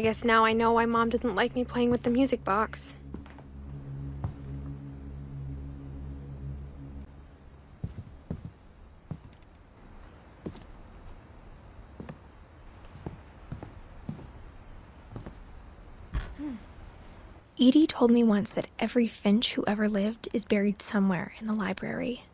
guess now I know why Mom didn't like me playing with the music box. Edie told me once that every Finch who ever lived is buried somewhere in the library.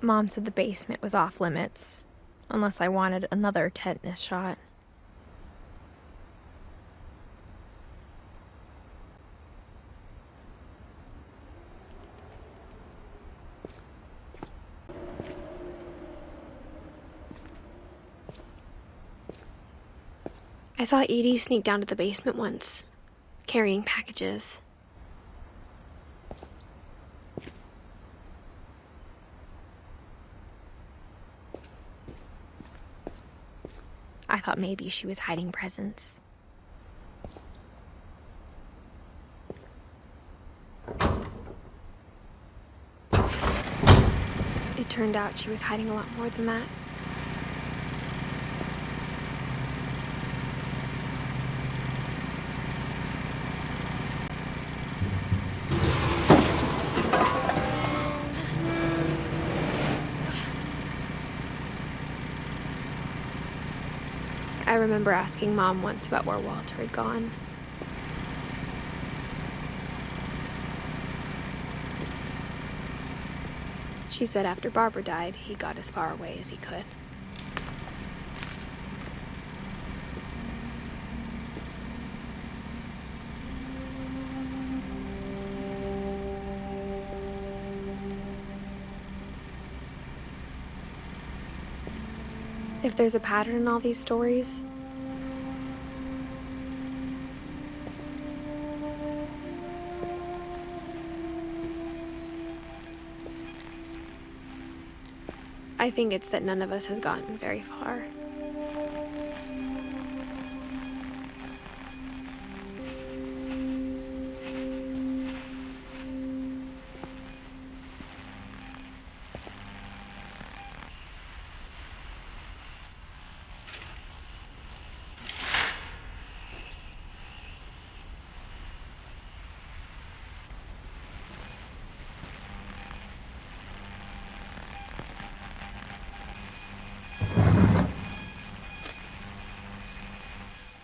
Mom said the basement was off limits, unless I wanted another tetanus shot. I saw Edie sneak down to the basement once, carrying packages. I thought maybe she was hiding presents. It turned out she was hiding a lot more than that. I remember asking Mom once about where Walter had gone. She said after Barbara died, he got as far away as he could. If there's a pattern in all these stories, I think it's that none of us has gotten very far.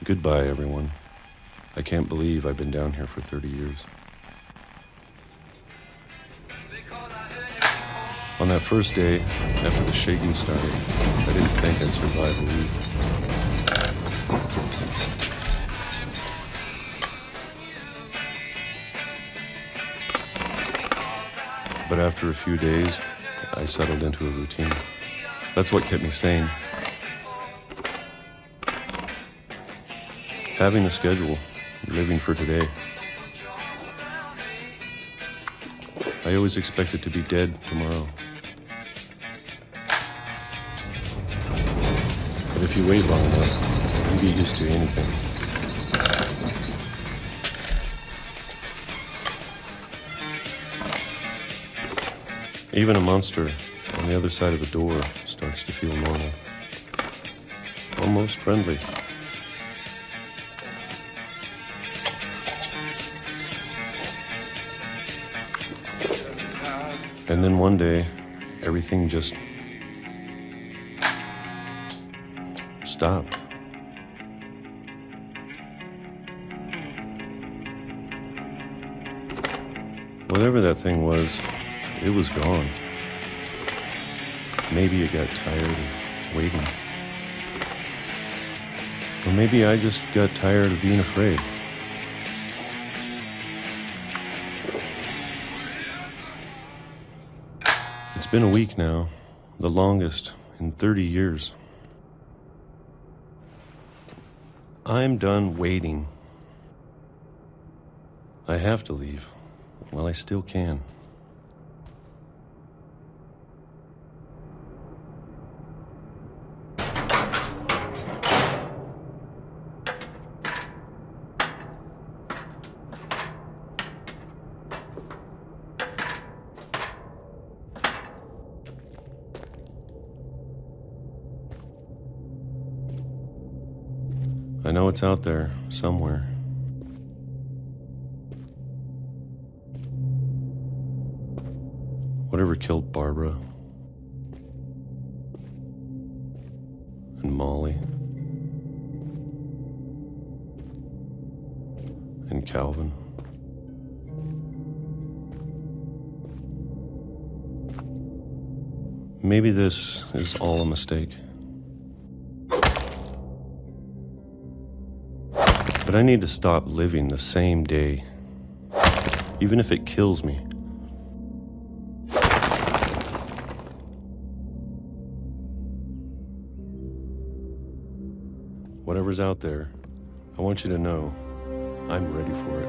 Goodbye, everyone. I can't believe I've been down here for 30 years. On that first day, after the shaking started, I didn't think I'd survive a week. But after a few days, I settled into a routine. That's what kept me sane. Having a schedule, living for today. I always expected to be dead tomorrow. But if you wait long enough, you get used to anything. Even a monster on the other side of a door starts to feel normal. Almost friendly. And then one day, everything just stopped. Whatever that thing was, it was gone. Maybe it got tired of waiting. Or maybe I just got tired of being afraid. It's been a week now, the longest in 30 years. I'm done waiting. I have to leave while I still can. I know it's out there somewhere. Whatever killed Barbara and Molly and Calvin. Maybe this is all a mistake. But I need to stop living the same day, even if it kills me. Whatever's out there, I want you to know I'm ready for it.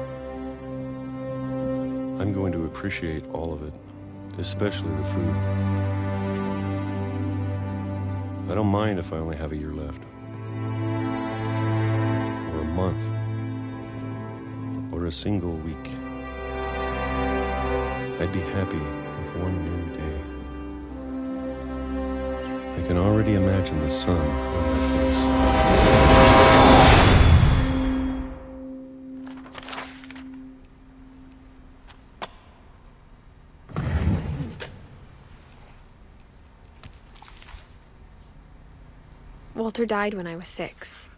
I'm going to appreciate all of it, especially the food. I don't mind if I only have a year left. Or a month. Or a single week. I'd be happy with one new day. I can already imagine the sun on my face. Walter died when I was 6.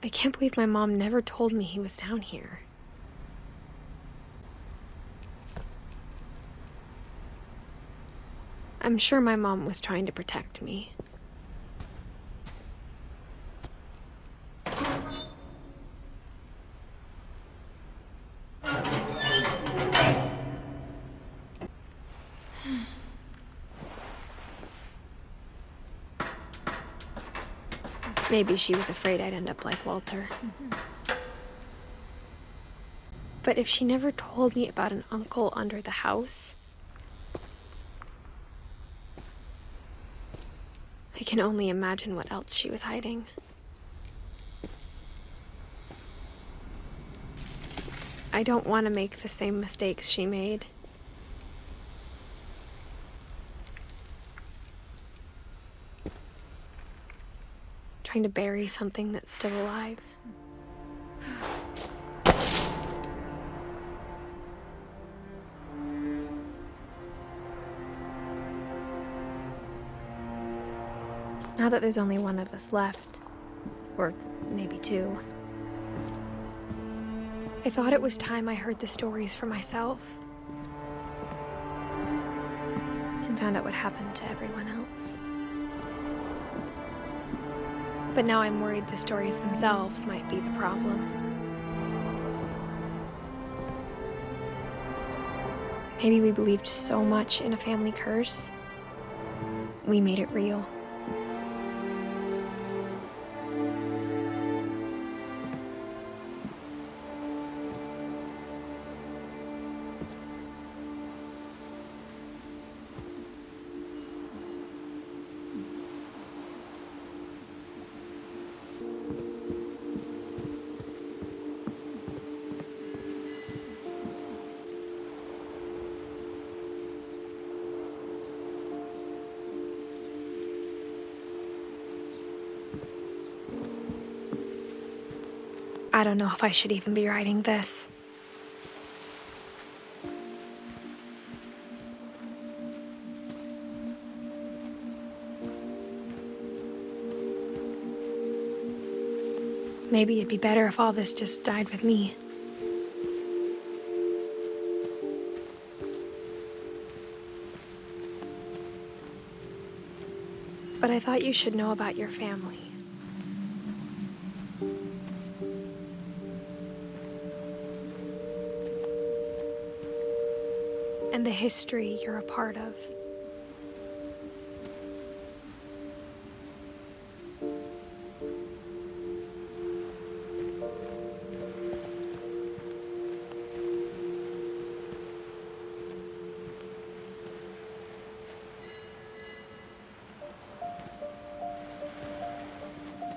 I can't believe my mom never told me he was down here. I'm sure my mom was trying to protect me. Maybe she was afraid I'd end up like Walter. But if she never told me about an uncle under the house, I can only imagine what else she was hiding. I don't want to make the same mistakes she made. Trying to bury something that's still alive. Now that there's only one of us left, or maybe 2, I thought it was time I heard the stories for myself and found out what happened to everyone else. But now I'm worried the stories themselves might be the problem. Maybe we believed so much in a family curse, we made it real. I don't know if I should even be writing this. Maybe it'd be better if all this just died with me. But I thought you should know about your family. And the history you're a part of.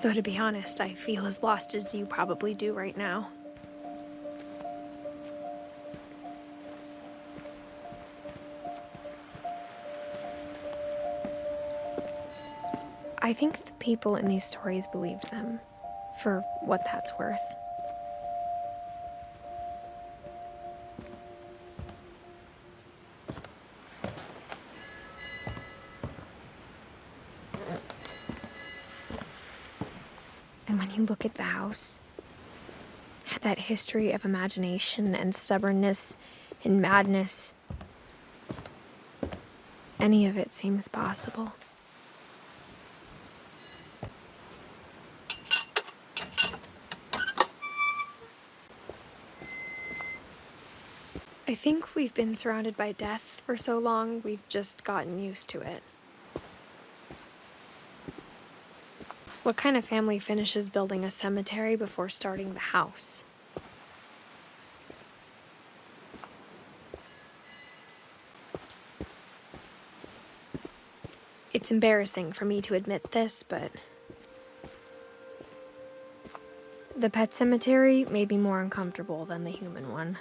Though to be honest, I feel as lost as you probably do right now. I think the people in these stories believed them, for what that's worth. And when you look at the house, that history of imagination and stubbornness and madness, any of it seems possible. I think we've been surrounded by death for so long, we've just gotten used to it. What kind of family finishes building a cemetery before starting the house? It's embarrassing for me to admit this, but the pet cemetery made me more uncomfortable than the human one.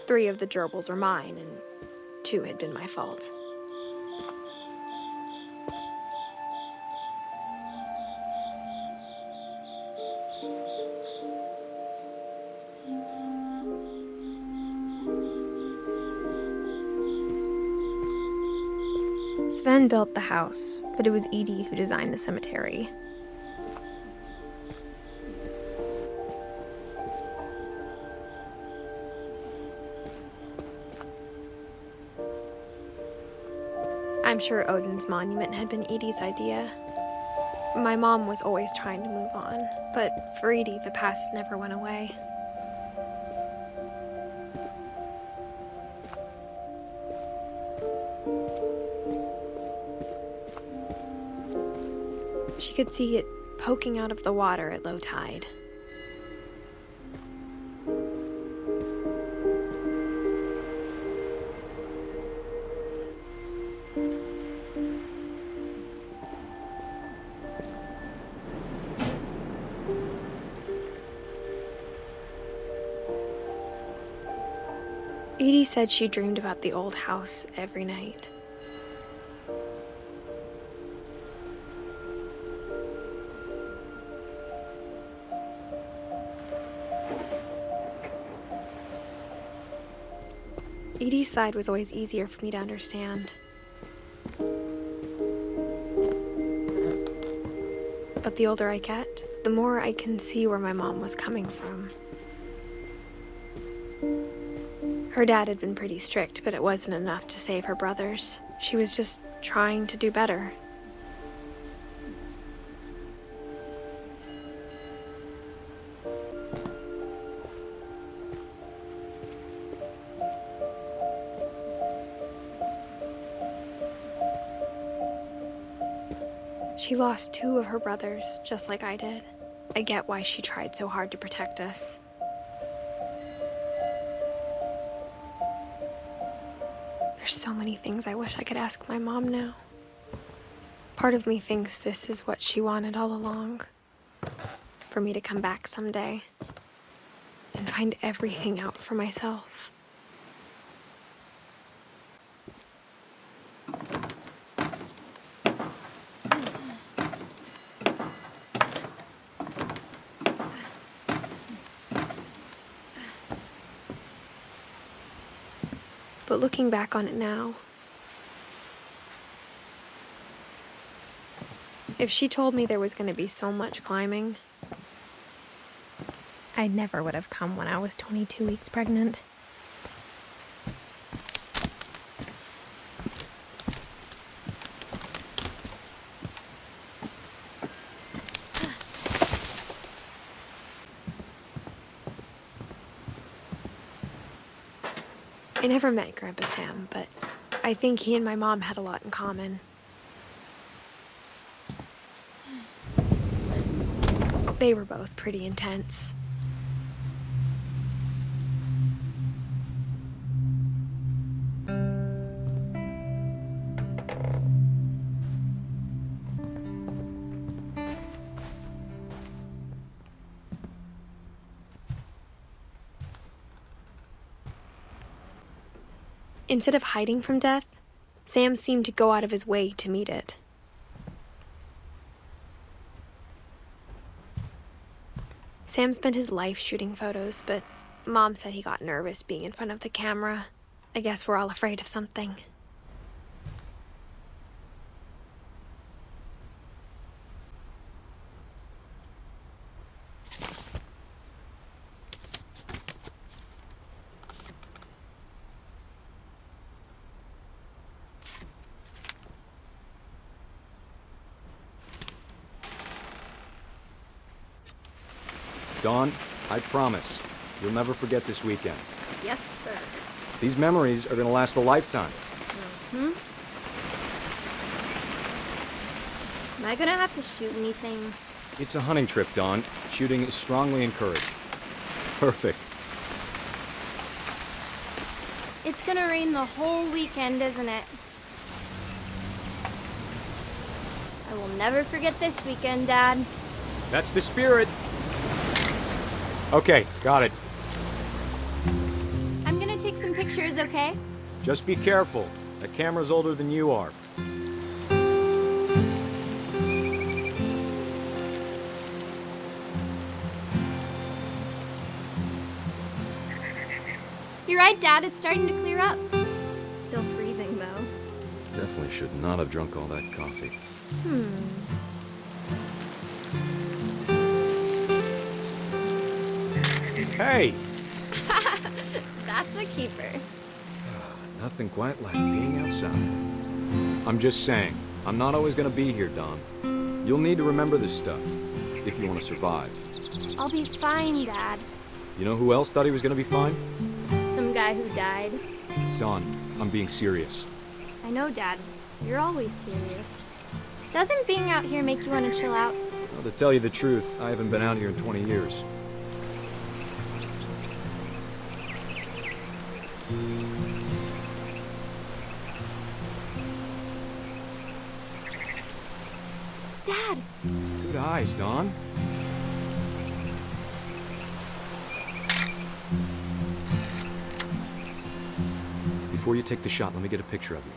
3 of the gerbils are mine, and 2 had been my fault. Sven built the house, but it was Edie who designed the cemetery. I'm sure Odin's monument had been Edie's idea. My mom was always trying to move on, but for Edie, the past never went away. She could see it poking out of the water at low tide. Edie said she dreamed about the old house every night. Edie's side was always easier for me to understand. But the older I get, the more I can see where my mom was coming from. Her dad had been pretty strict, but it wasn't enough to save her brothers. She was just trying to do better. She lost 2 of her brothers, just like I did. I get why she tried so hard to protect us. There's so many things I wish I could ask my mom now. Part of me thinks this is what she wanted all along. For me to come back someday and find everything out for myself. But looking back on it now, if she told me there was going to be so much climbing, I never would have come when I was 22 weeks pregnant. I never met Grandpa Sam, but I think he and my mom had a lot in common. They were both pretty intense. Instead of hiding from death, Sam seemed to go out of his way to meet it. Sam spent his life shooting photos, but Mom said he got nervous being in front of the camera. I guess we're all afraid of something. Dawn, I promise, you'll never forget this weekend. Yes, sir. These memories are gonna last a lifetime. Am I gonna have to shoot anything? It's a hunting trip, Dawn. Shooting is strongly encouraged. Perfect. It's gonna rain the whole weekend, isn't it? I will never forget this weekend, Dad. That's the spirit. Okay, got it. I'm gonna take some pictures, okay? Just be careful. That camera's older than you are. You're right, Dad. It's starting to clear up. Still freezing, though. Definitely should not have drunk all that coffee. Hey! That's a keeper. Nothing quite like being outside. I'm just saying, I'm not always gonna be here, Dawn. You'll need to remember this stuff, if you want to survive. I'll be fine, Dad. You know who else thought he was gonna be fine? Some guy who died. Dawn, I'm being serious. I know, Dad. You're always serious. Doesn't being out here make you want to chill out? Well, to tell you the truth, I haven't been out here in 20 years. Dad! Good eyes, Dawn. Before you take the shot, let me get a picture of you.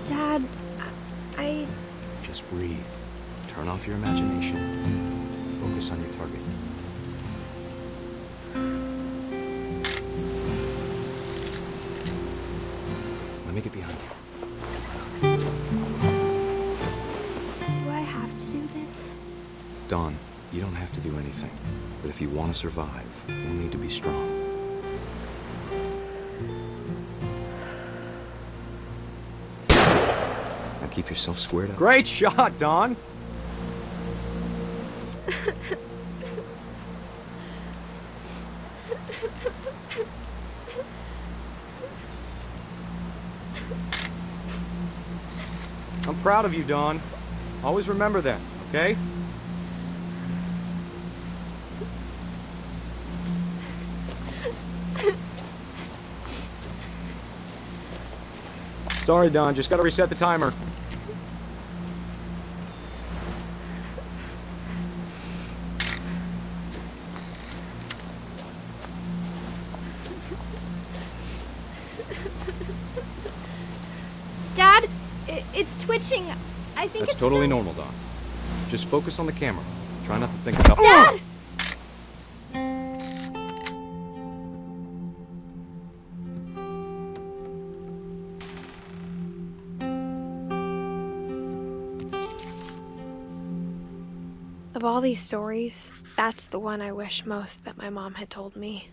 Dad, I... Just breathe. Turn off your imagination. Focus on your target. Let me get behind you. Do I have to do this? Dawn, you don't have to do anything. But if you want to survive, you'll need to be strong. Now keep yourself squared up. Great shot, Dawn! I'm proud of you, Dawn. Always remember that, okay? Sorry, Dawn, just gotta reset the timer. Dad, it's twitching. I think That's it's totally so... normal, Dawn. Just focus on the camera. Try not to think about... Dad! Of all these stories, that's the one I wish most that my mom had told me.